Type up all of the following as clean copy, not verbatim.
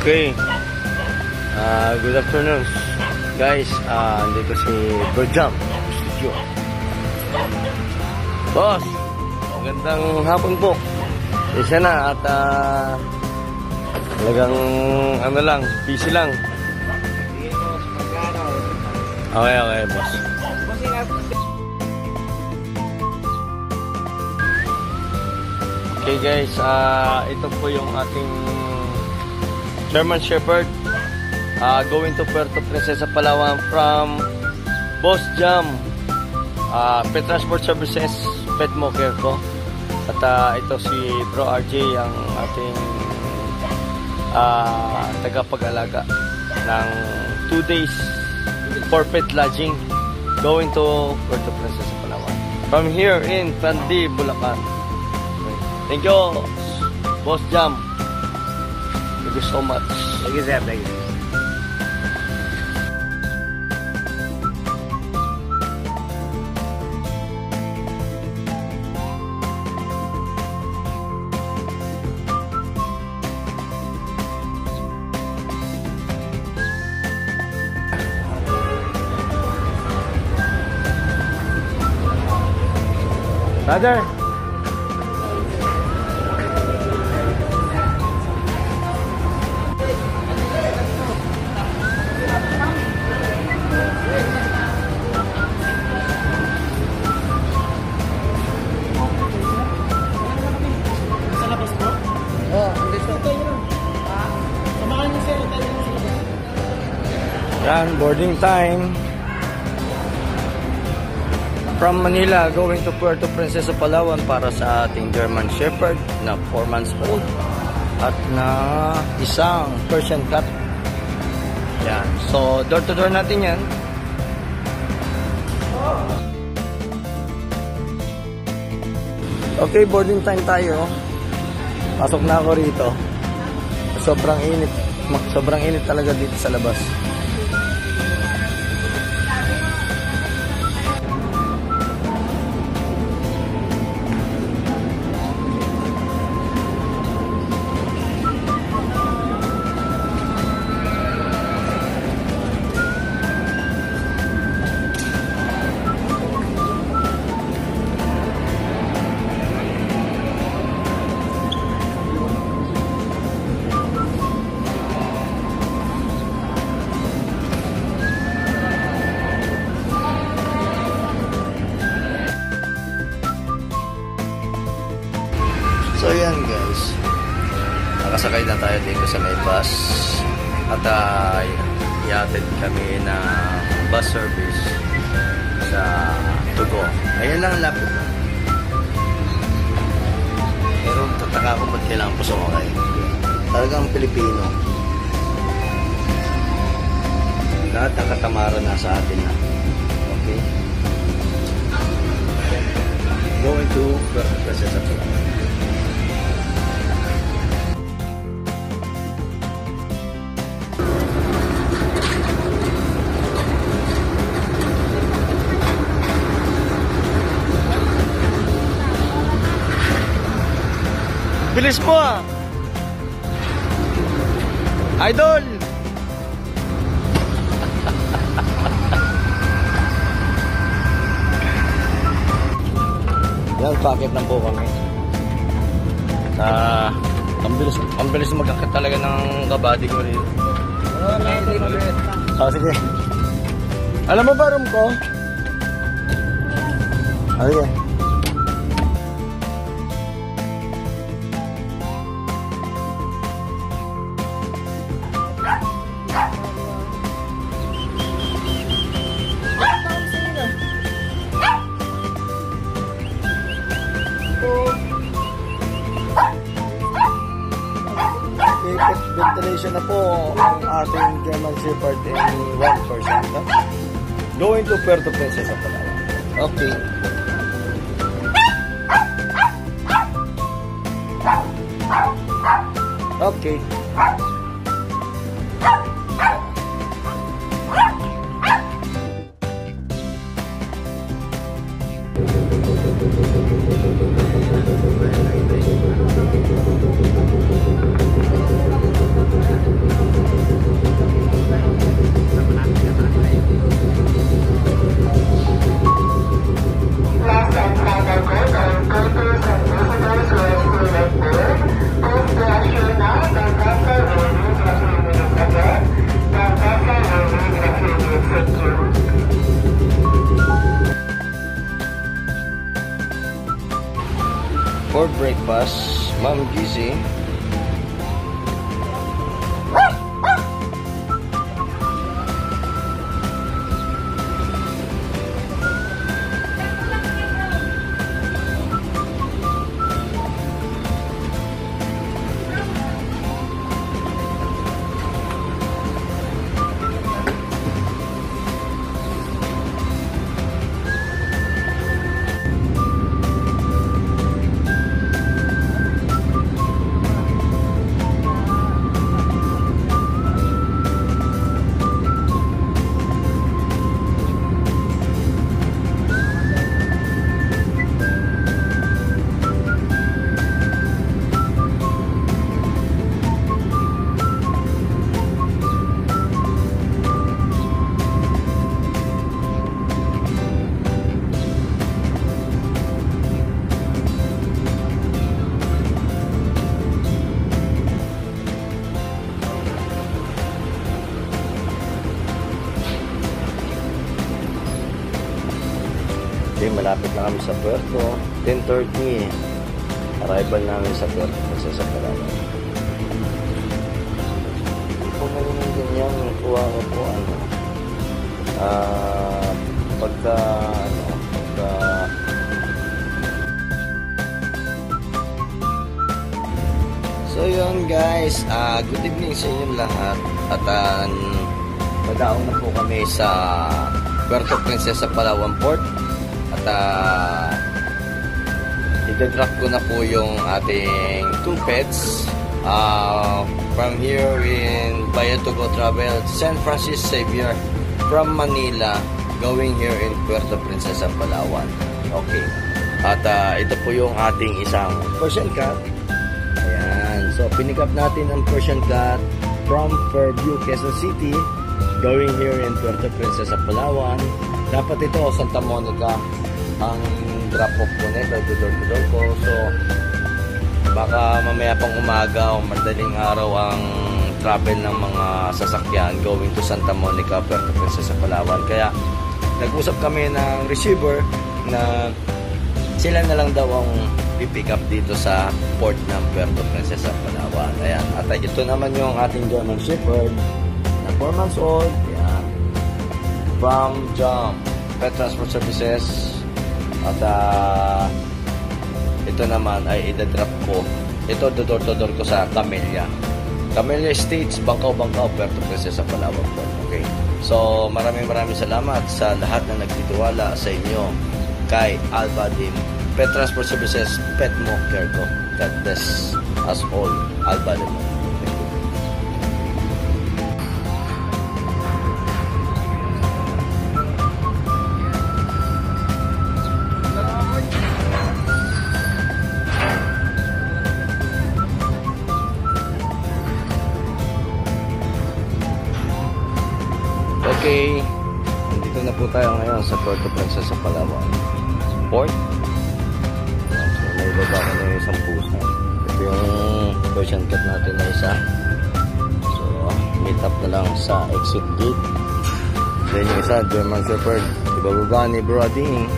Okay. Good afternoon, guys. Dito si Bro Jam Studio. Boss, magandang hapon po. Isa na at talagang ano lang, busy lang. Okay, boss. Okay guys, ito po yung ating German Shepherd going to Puerto Princesa, Palawan from Boss Jam Pet Transport Services, Pet Moker ko. At ito si Bro RJ, ang ating tagapag-alaga ng 2 days for pet lodging going to Puerto Princesa, Palawan from here in Pandi, Bulacan. Thank you, Boss Jam. Thank you so much. Thank you, sir. Thank you. Brother. Yan, boarding time from Manila going to Puerto Princesa, Palawan para sa ating German Shepherd na 4 months old at na isang Persian cat. Yan, so door to door natin yan. Okay, boarding time tayo. Pasok na ako rito. Sobrang init talaga dito sa labas. So yan guys, nakasakay na tayo dito sa may bus at i-attend kami na bus service sa Tugo. Ayan lang, lapit na. Pero tataka ko ba't kailangan po sumakay. Talagang Pilipino. Lahat ng katamaran na sa atin na. Okay? Going to Puerto Princesa, Palawan. Bilis mo Idol! Yan, packet na po kami. Ang bilis magkakit talaga ng kabady ko rin. Sige. Alam mo ba room ko? Sige. Ventilation na po ang ating German Shepherd in 1%. No? Going to Puerto Princesa, Palawan. Okay. Okay. breakfast. Ma'am Gizzy. Okay, malapit na kami sa Puerto. 10:30. Arrival namin sa Puerto Princesa Palawan. Kung meron ng ganyan, kuha ko po pagka So yun guys, good evening sa inyong lahat. At padaong na po kami sa Puerto Princesa Palawan Port. At i-drop ko na po yung ating 2 pets from here in Bayatugo Travel, San Francisco Xavier from Manila going here in Puerto Princesa Palawan. Okay. At ito po yung ating isang Persian cat. Ayan. So pinick up natin ang Persian cat from Fairview, Quezon City going here in Puerto Princesa Palawan. Dapat ito Santa Monica ang drop-off ko nito, door-to-door ko. So, baka mamaya pang umaga o madaling araw ang travel ng mga sasakyan going to Santa Monica, Puerto Princesa, Palawan. Kaya, nag-usap kami ng receiver na sila na lang daw ang pipick up dito sa port ng Puerto Princesa, Palawan. Ayan. At ito naman yung ating German Shepherd na 4 months old. Ayan. From Jump Pet Transport Services. At ito naman ay idadrop ko. Ito door-to-door ko sa Camellia Estates, Bangkaw, Puerto Princesa, Palawan po. Okay. So maraming salamat sa lahat na nagtitiwala sa inyo kay Albadim Pet Transport Services, Pet Mo Care ko. God bless us all. Albadim. Okay, nandito na po tayo ngayon sa Puerto Princesa Palawan Port. So, naibaba ko na yung isang pusa. Ito yung Persian cat natin na isa. So, meet up na lang sa exit gate. Then yung isa, German Shepherd. Ibababa ni Brody.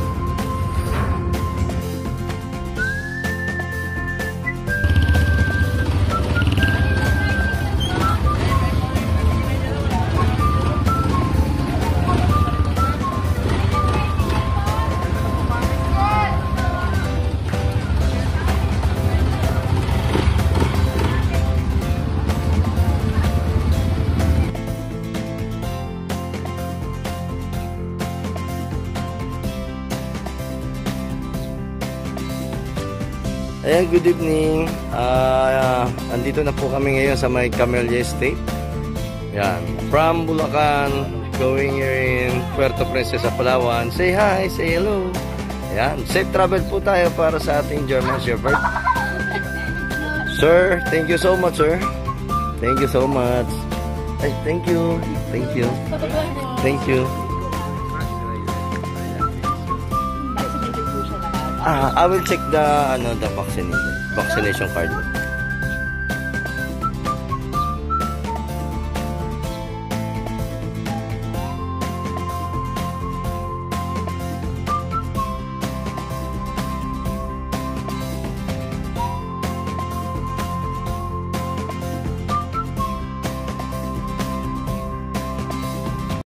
Ayan, good evening. Andito na po kami ngayon sa may Camellia Estate. Ayan, from Bulacan, going here in Puerto Princesa, Palawan. Say hi, say hello. Ayan, safe travel po tayo para sa ating German Shepherd. Sir, thank you so much, sir. Thank you so much. Ay, thank you. Thank you. Thank you. I will check the vaccination card.